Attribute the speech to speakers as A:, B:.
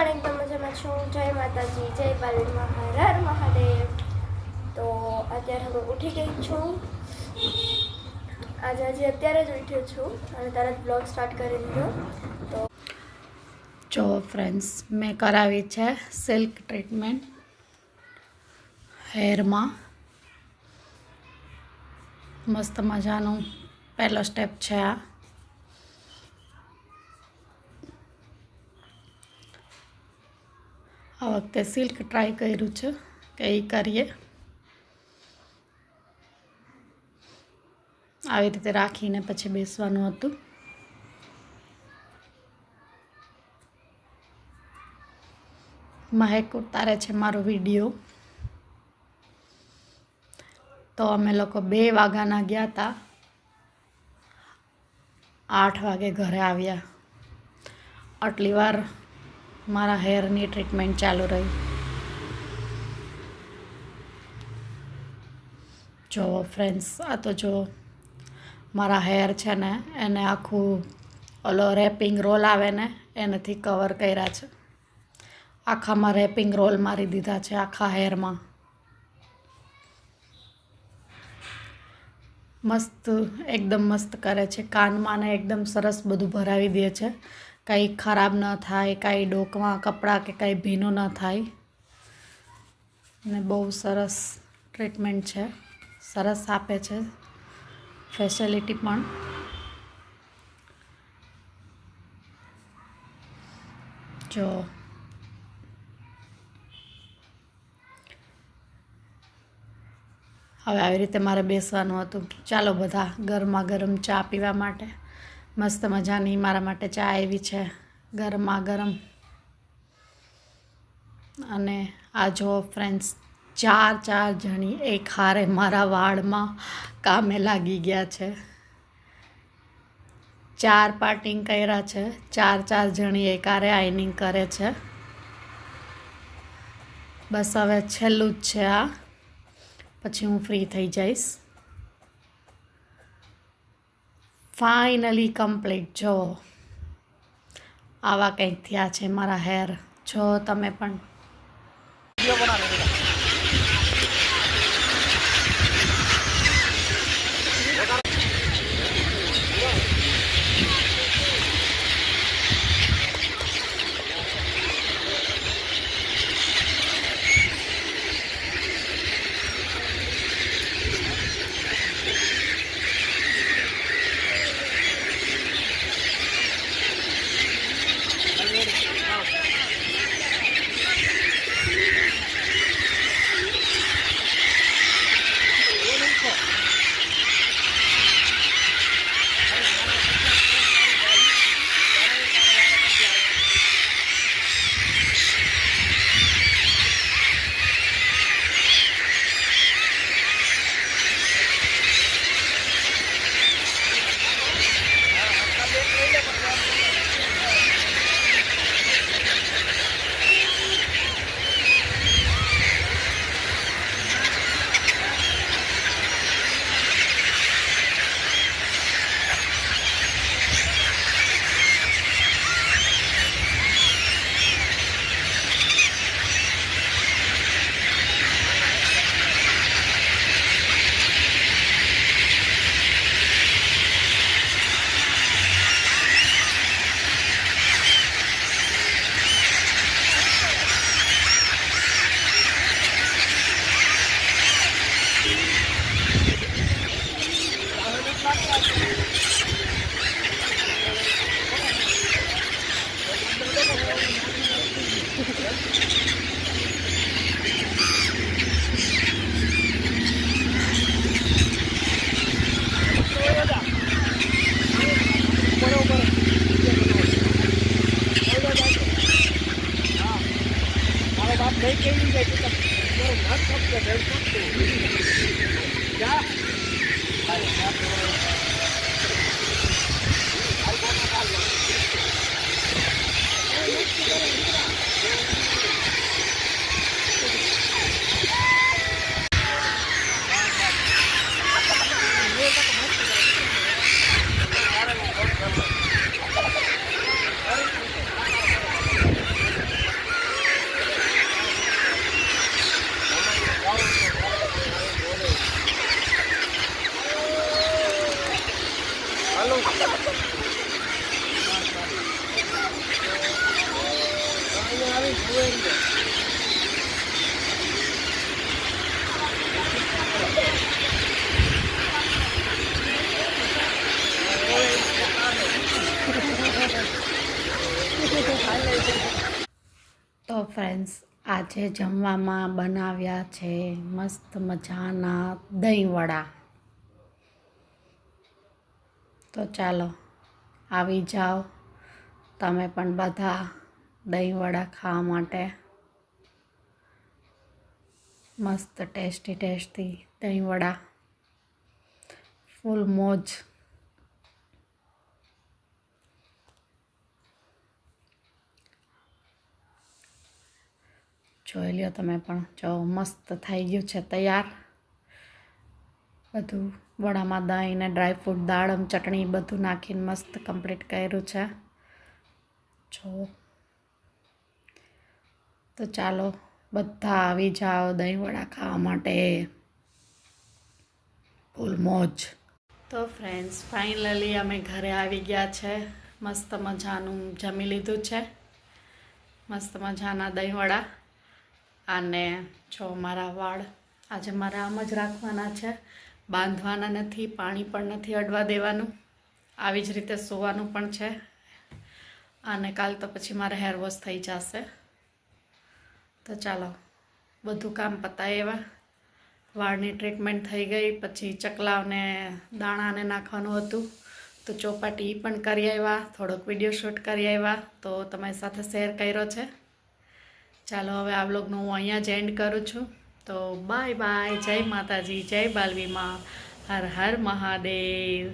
A: પણ એકદમ મજામાં છું. જય માતાજી, જય બાલમાં, હર હર મહાદેવ. તો અત્યારે હું ઉઠી ગઈ છું. આજે અત્યારે જ ઉઠ્યો છું અને તરત બ્લોગ સ્ટાર્ટ કરી દીધો. તો
B: જો ફ્રેન્ડ્સ, મેં કરાવી છે સિલ્ક ટ્રીટમેન્ટ હેરમાં. મસ્ત મજાનું પહેલો સ્ટેપ છે આ વખતે સિલ્ક ટ્રાય કર્યું છે કે એ કરીએ. આવી રીતે રાખીને પછી બેસવાનું હતું. મહેક ઉતારે છે મારો વિડીયો. તો અમે લોકો 2 વાગ્યાના ગયા હતા, 8 વાગે ઘરે આવ્યા. આટલી વાર મારા હેરની ટ્રીટમેન્ટ ચાલુ રહી. જો ફ્રેન્ડ્સ, આ તો જો મારા હેર છે ને એને આખું ઓલો રેપિંગ રોલ આવે ને એનાથી કવર કર્યા છે. આખામાં રેપિંગ રોલ મારી દીધા છે આખા હેરમાં. મસ્ત, એકદમ મસ્ત કરે છે. કાનમાં ને એકદમ સરસ બધું ભરાવી દે છે. કંઈ ખરાબ ન થાય, કાંઈ ડોકમાં કપડાં કે કંઈ ભીનું ન થાય. ને બહુ સરસ ટ્રીટમેન્ટ છે, સરસ આપે છે ફેસિલિટી પણ. જો હવે આવી રીતે મારે બેસવાનું હતું. ચાલો બધા ગરમા ગરમ ચા પીવા માટે. મસ્ત મજાની મારા માટે ચા આવી છે, ગરમા ગરમ. અને આ જો ફ્રેન્ડ્સ, 4 જણી એક હારે મારા વાળમાં કામે લાગી ગયા છે. 4 પાર્ટિંગ કર્યા છે. 4 જણી એક હારે આઈનિંગ કરે છે. બસ હવે છેલ્લું જ છે આ, પછી હું ફ્રી થઈ જઈશ. Finally complete. જો આવા કંઈક થયા છે મારા હેર. જો તમે પણ તો ફ્રેન્ડ્સ, આજે જમવામાં બનાવ્યા છે મસ્ત મજાના દહીંવડા. તો ચાલો આવી જાઓ તમે પણ બધા દહીંવડા ખાવા માટે. મસ્ત ટેસ્ટી દહીંવડા, ફૂલ મોજ. જોઈ લ્યો તમે પણ, જો મસ્ત થઈ ગયું છે તૈયાર. બધું વડામાં દહીં ને ડ્રાયફ્રૂટ, દાડમ, ચટણી બધું નાખીને મસ્ત કમ્પ્લીટ કર્યું છે. જો તો ચાલો બધા આવી જાઓ દહીંવડા ખાવા માટે. ફૂલ મોજ. તો ફ્રેન્ડ્સ, ફાઇનલી અમે ઘરે આવી ગયા છે. મસ્ત મજાનું જમી લીધું છે. મસ્ત મજાના દહીંવડા. અને જો મારા વાળ આજે મારે આમ જ રાખવાના છે, બાંધવાના નથી, પાણી પણ નથી અડવા દેવાનું. આવી જ રીતે સૂવાનું પણ છે. અને કાલ તો પછી મારે હેર વોશ થઈ જશે. તો ચાલો બધું કામ પતાવ્યા. વાળની ટ્રીટમેન્ટ થઈ ગઈ. પછી ચકલાવને દાણાને નાખવાનું હતું તો ચોપાટી પણ કરી આવ્યા. થોડોક વિડીયો શૂટ કરી આવ્યા તો તમારી સાથે શેર કર્યો છે. ચાલો હવે આ વ્લોગનો હું અહીંયા જ એન્ડ કરું છું. તો બાય બાય. જય માતાજી, જય બાલવીમાં. હર હર મહાદેવ.